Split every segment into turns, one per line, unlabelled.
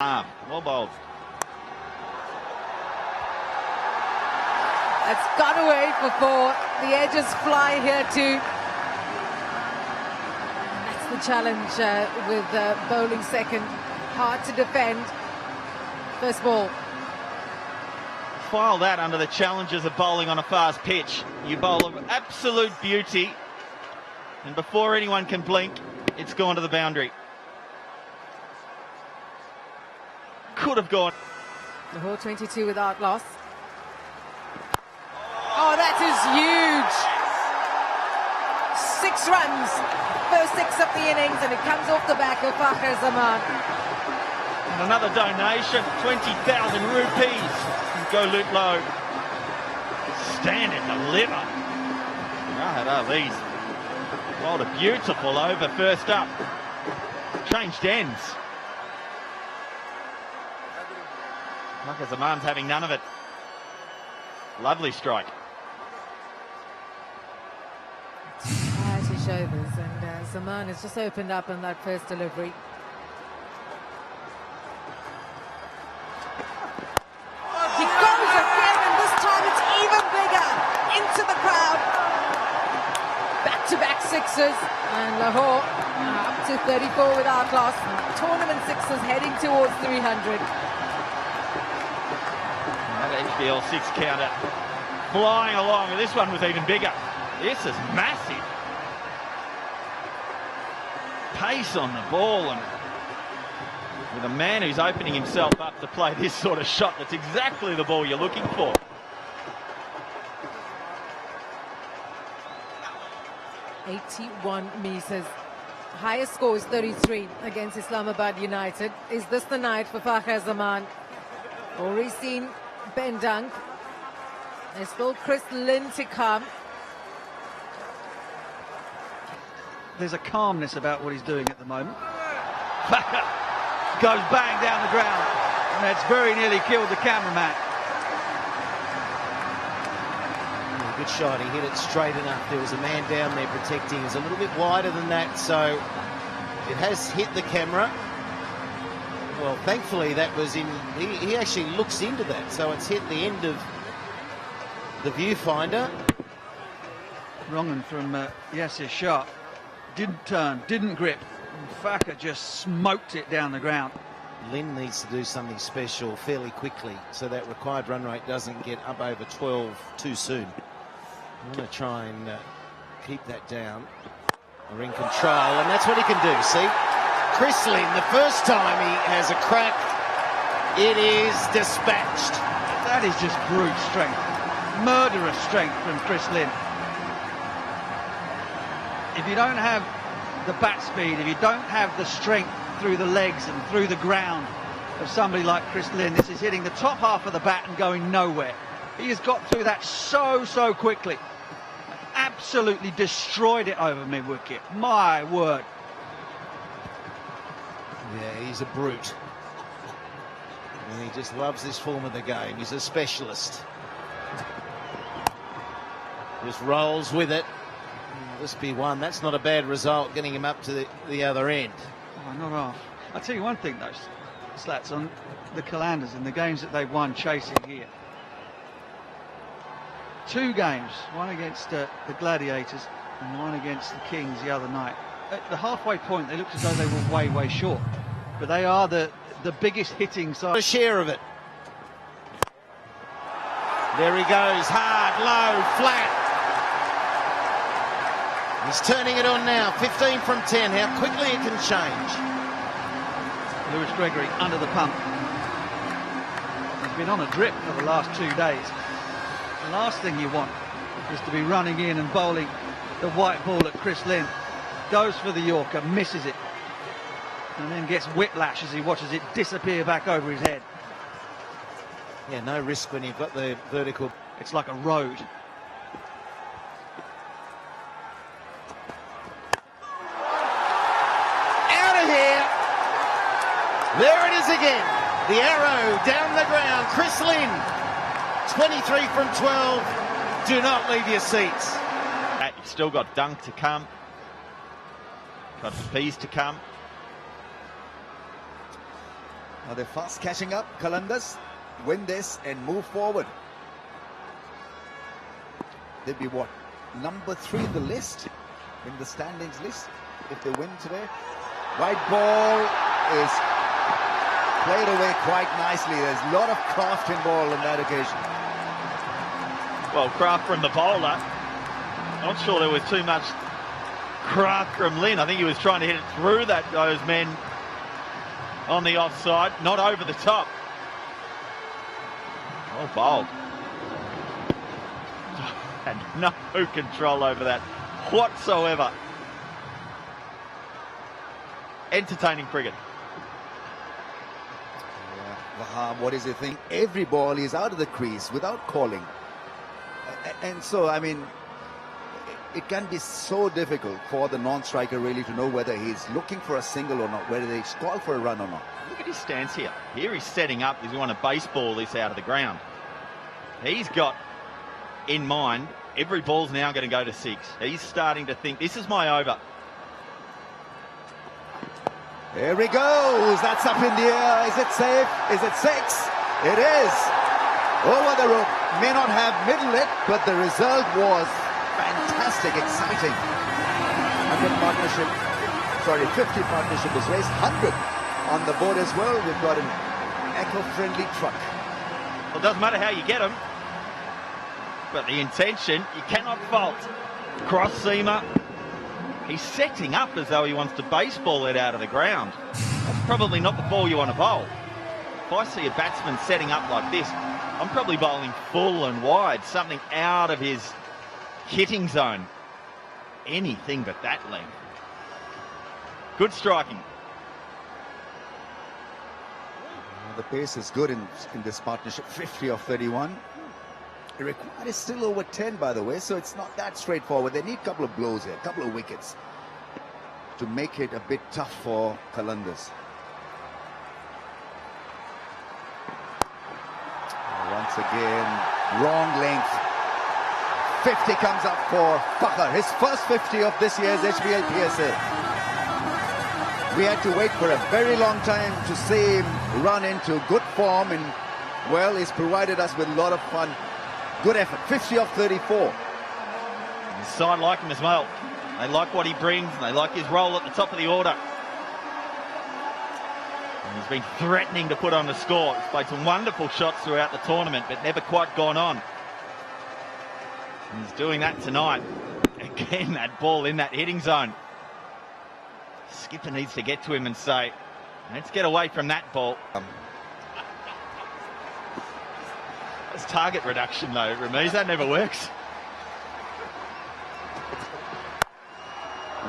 Well bowled.
It's gone away for four. The edges fly here too. That's the challenge with bowling second. Hard to defend. First ball.
File that under the challenges of bowling on a fast pitch. You bowl of absolute beauty, and before anyone can blink, it's gone to the boundary. Could have gone.
Lahore 22 without loss. Oh, that is huge. 6 runs, first 6 of the innings, and it comes off the back of Fakhar.
And another donation, 20,000 rupees. Go loot low. Stand and deliver. Rahat Ali's bowled a beautiful over first up. Changed ends. Fakhar Zaman's having none of it. Lovely strike.
His shoulders, and Zaman has just opened up on that first delivery. He goes again, and this time it's even bigger. Into the crowd. Back-to-back sixes, and Lahore up to 34 without loss. Tournament sixes heading towards 300.
That HBL 6 counter flying along, and this one was even bigger. This is massive. Pace on the ball, and with a man who's opening himself up to play this sort of shot, that's exactly the ball you're looking for.
.81 meters. Highest score is 33 against Islamabad United. Is this the night for Fakhar Zaman? Already seen Ben Dunk. There's still Lynn to come.
There's a calmness about what he's doing at the moment. Fakhar goes bang down the ground, and that's very nearly killed the cameraman.
Good shot, he hit it straight enough. There was a man down there protecting. It's a little bit wider than that, so it has hit the camera. Well, thankfully that was in, he actually looks into that, so it's hit the end of the viewfinder.
Wrong from Yasir Shah. Didn't turn, didn't grip. And Fakhar just smoked it down the ground.
Lynn needs to do something special fairly quickly so that required run rate doesn't get up over 12 too soon. I'm going to try and keep that down. We're in control, and that's what he can do, see? Lynn, the first time he has a crack, it is dispatched.
That is just brute strength. Murderous strength from Lynn. If you don't have the bat speed, if you don't have the strength through the legs and through the ground of somebody like Lynn, this is hitting the top half of the bat and going nowhere. He has got through that so quickly. Absolutely destroyed it over mid-wicket. My word.
Yeah, he's a brute. And he just loves this form of the game. He's a specialist. Just rolls with it. This be one. That's not a bad result, getting him up to the other end.
Oh, not half. I'll tell you one thing, though, Slats, on the Calanders and the games that they've won chasing here. 2 games, one against the Gladiators and one against the Kings the other night. At the halfway point, they looked as though they were way short. But they are the biggest hitting side.
A share of it. There he goes, hard, low, flat. He's turning it on now, 15 from 10. How quickly it can change.
Lewis Gregory under the pump. He's been on a drip for the last 2 days. The last thing you want is to be running in and bowling the white ball at Lynn. Goes for the Yorker, misses it, and then gets whiplash as he watches it disappear back over his head.
Yeah, no risk when you've got the vertical.
It's like a road.
Out of here. There it is again. The arrow down the ground. Lynn, 23 from 12. Do not leave your seats.
You've still got Dunk to come. Got the P's to come.
Are they fast catching up? Qalandars win this and move forward. They'd be what? Number 3 in the list, in the standings list, if they win today. White ball is played away quite nicely. There's a lot of craft involved on that occasion.
Well, craft from the bowler. Not sure there was too much craft from Lynn. I think he was trying to hit it through those men on the offside, not over the top. Well bowled. And no control over that whatsoever. Entertaining cricket.
Fakhar, what is the thing? Every ball is out of the crease without calling. And so, I mean, it can be so difficult for the non-striker really to know whether he's looking for a single or not, whether they call for a run or not.
Look at his stance here. Here he's setting up. He's want to baseball this out of the ground. He's got in mind every ball's now going to go to 6. He's starting to think, this is my over.
There he goes. That's up in the air. Is it safe? Is it 6? It is. Over the rope. May not have middled it, but the result was fantastic, exciting. 100 partnership, sorry, 50 partnership is raised. 100 on the board as well. We've got an eco-friendly truck.
Well, it doesn't matter how you get them, but the intention, you cannot fault. Cross seamer. He's setting up as though he wants to baseball it out of the ground. That's probably not the ball you want to bowl. If I see a batsman setting up like this, I'm probably bowling full and wide, something out of his hitting zone. Anything but that length. Good striking.
The pace is good in this partnership. 50 of 31. The required is still over 10, by the way, so it's not that straightforward. They need a couple of blows here, a couple of wickets to make it a bit tough for Qalandars. Once again, wrong length. 50 comes up for Fakhar, his first 50 of this year's HBL PSL. We had to wait for a very long time to see him run into good form, and well, he's provided us with a lot of fun. Good effort, 50 of 34.
His side like him as well. They like what he brings, and they like his role at the top of the order. And he's been threatening to put on the score. He's played some wonderful shots throughout the tournament, but never quite gone on. And he's doing that tonight. Again, that ball in that hitting zone. Skipper needs to get to him and say, let's get away from that ball. That's target reduction though, Ramiz. That never works.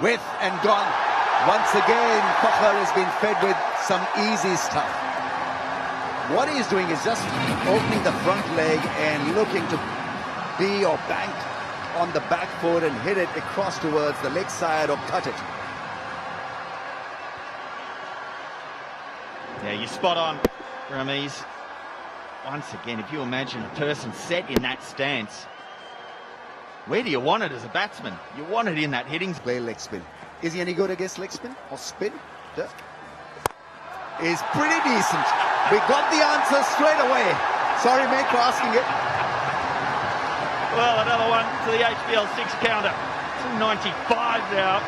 With and gone. Once again, Fakhar has been fed with some easy stuff. What he's doing is just opening the front leg and looking to be or bank on the back foot and hit it across towards the leg side or cut it.
Yeah, you're spot on, Ramiz. Once again, if you imagine a person set in that stance, where do you want it as a batsman? You want it in that hitting.
Play leg spin. Is he any good against leg spin or spin? Is pretty decent. We got the answer straight away. Sorry, mate, for asking it.
Well, another one to the HBL 6 counter. 295 now.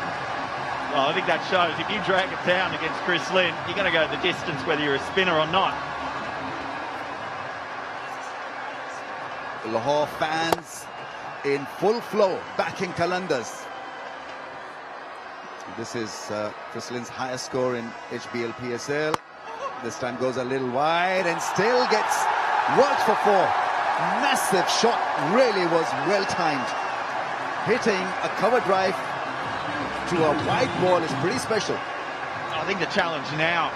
Well, I think that shows if you drag it down against Chris Lynn, you're going to go the distance whether you're a spinner or not.
Lahore fans in full flow, backing Qalandars. This is Chris Lynn's highest score in HBL PSL. This time goes a little wide and still gets worked for 4. Massive shot, really was well timed. Hitting a cover drive to a wide ball is pretty special.
I think the challenge now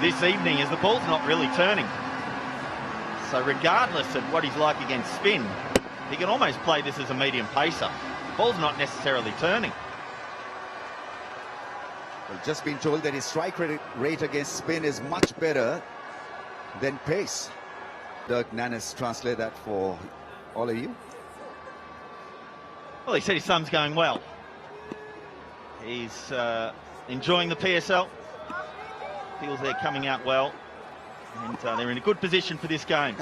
this evening is the ball's not really turning. So regardless of what he's like against spin, he can almost play this as a medium pacer. The ball's not necessarily turning.
We've just been told that his strike rate against spin is much better than pace. Dirk Nannis, translate that for all of you.
Well, he said his son's going well. He's enjoying the PSL. Feels they're coming out well. And they're in a good position for this game.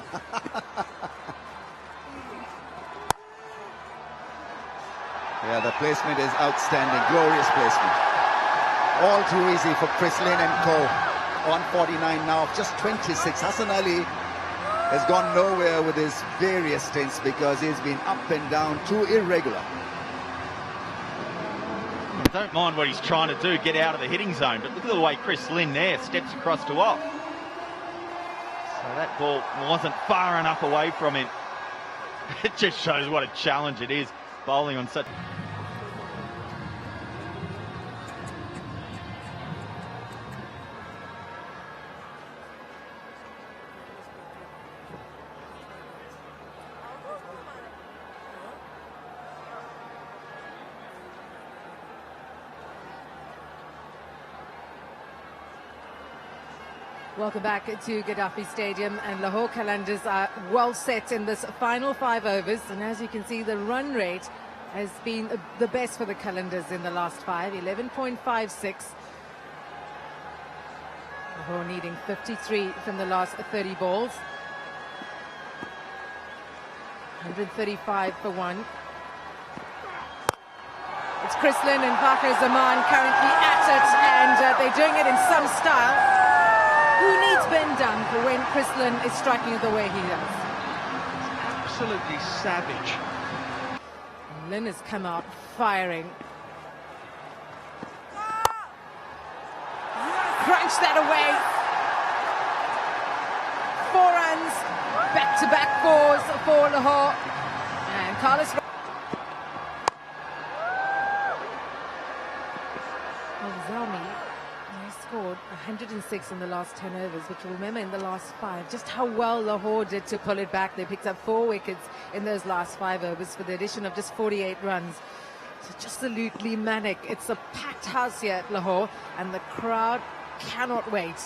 Yeah, the placement is outstanding. Glorious placement. All too easy for Chris Lynn and co. On 49 now, just 26. Hassan Ali has gone nowhere with his various stints because he's been up and down, too irregular.
I don't mind what he's trying to do, get out of the hitting zone, but look at the way Chris Lynn there steps across to off. So that ball wasn't far enough away from him. It just shows what a challenge it is, bowling on such...
Welcome back to Gaddafi Stadium, and Lahore Qalandars are well set in this final 5 overs, and as you can see, the run rate has been the best for the Qalandars in the last 5, 11.56. Lahore needing 53 from the last 30 balls. 135 for 1. It's Chris Lynn and Fakhar currently at it, and they're doing it in some style. Who needs Ben Dunk when Chris Lynn is striking it the way he does?
Absolutely savage.
And Lynn has come out firing. Crunch that away. 4 runs, back-to-back 4s for Lahore. And Carlos... scored 106 in the last 10 overs, which you'll remember in the last 5 just how well Lahore did to pull it back. They picked up 4 wickets in those last 5 overs for the addition of just 48 runs. So just absolutely manic. It's a packed house here at Lahore, and the crowd cannot wait.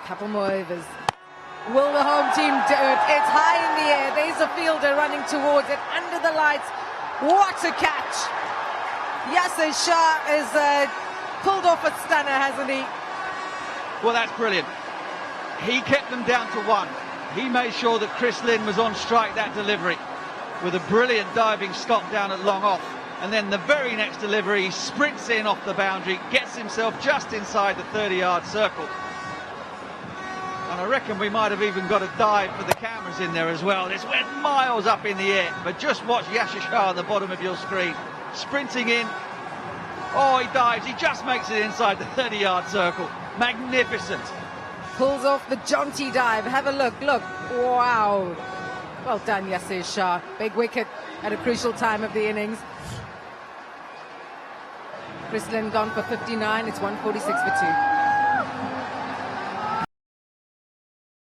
Couple more overs. Will the home team do it? It's high in the air. There's a fielder running towards it under the lights. What a catch! Yasir Shah is pulled off a stunner, hasn't he?
Well, that's brilliant. He kept them down to 1. He made sure that Chris Lynn was on strike that delivery with a brilliant diving stop down at long off. And then the very next delivery, he sprints in off the boundary, gets himself just inside the 30-yard circle. And I reckon we might have even got a dive for the cameras in there as well. This went miles up in the air. But just watch Yasir Shah at the bottom of your screen, sprinting in. Oh, he dives. He just makes it inside the 30-yard circle. Magnificent.
Pulls off the jaunty dive. Have a look. Look. Wow. Well done, Yasir Shah. Big wicket at a crucial time of the innings. Chris Lynn gone for 59. It's 146 for 2.